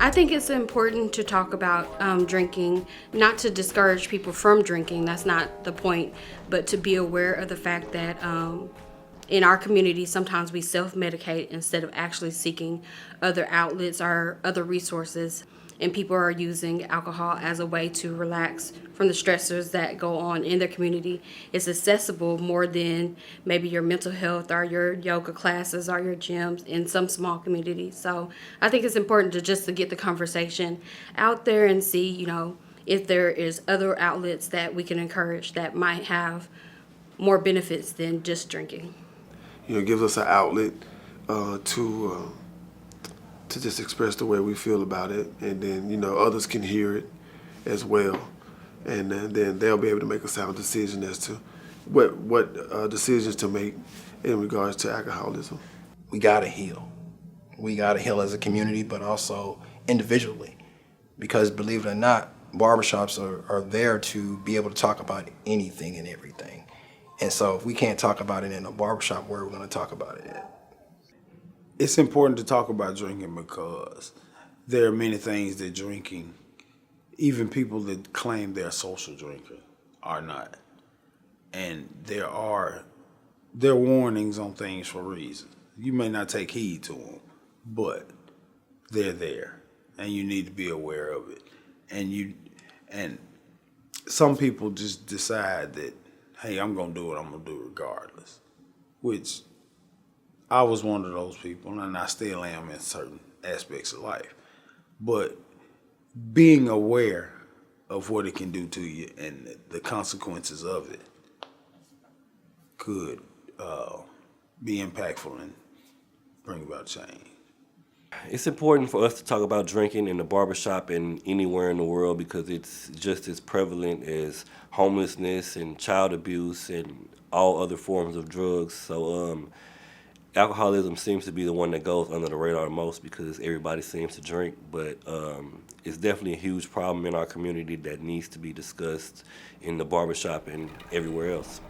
I think it's important to talk about drinking, not to discourage people from drinking. That's not the point, but to be aware of the fact that in our community, sometimes we self-medicate instead of actually seeking other outlets or other resources. And people are using alcohol as a way to relax from the stressors that go on in their community. It's accessible more than maybe your mental health or your yoga classes or your gyms in some small communities. So I think it's important to get the conversation out there and see, if there is other outlets that we can encourage that might have more benefits than just drinking. Gives us an outlet to just express the way we feel about it, and then others can hear it as well, and then they'll be able to make a sound decision as to what decisions to make in regards to alcoholism. We gotta heal. We gotta heal as a community, but also individually, because believe it or not, barbershops are there to be able to talk about anything and everything. And so if we can't talk about it in a barbershop, where are we gonna talk about it at? It's important to talk about drinking because there are many things that drinking, even people that claim they're social drinkers, are not. And there are warnings on things for a reason. You may not take heed to them, but they're there, and you need to be aware of it. And some people just decide that, hey, I'm gonna do what I'm gonna do regardless, which I was one of those people, and I still am in certain aspects of life. But being aware of what it can do to you and the consequences of it could be impactful and bring about change. It's important for us to talk about drinking in the barbershop and anywhere in the world because it's just as prevalent as homelessness and child abuse and all other forms of drugs. So alcoholism seems to be the one that goes under the radar most because everybody seems to drink, but it's definitely a huge problem in our community that needs to be discussed in the barbershop and everywhere else.